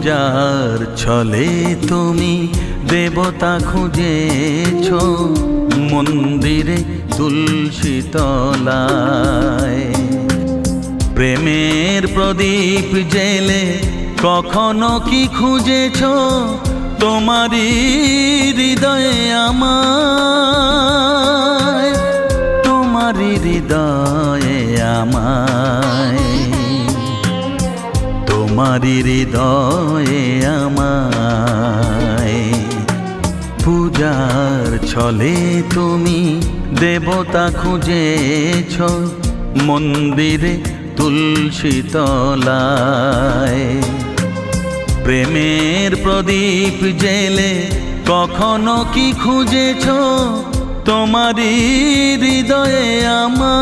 পূজার ছলে তুমি দেবতা খুঁজেছ মন্দিরে তুলসী তলায়। প্রেমের প্রদীপ জেলে কখনো কি খুঁজেছ তোমারই হৃদয়ে আমায়, তোমারই হৃদয়ে আমায়, তোমারই হৃদয়ে আমায়। পূজার ছলে তুমি দেবতা খুঁজেছ মন্দিরে তুলসী তলায়। প্রেমের প্রদীপ জেলে কখনো কি খুঁজেছ তোমারই হৃদয়ে আমায়।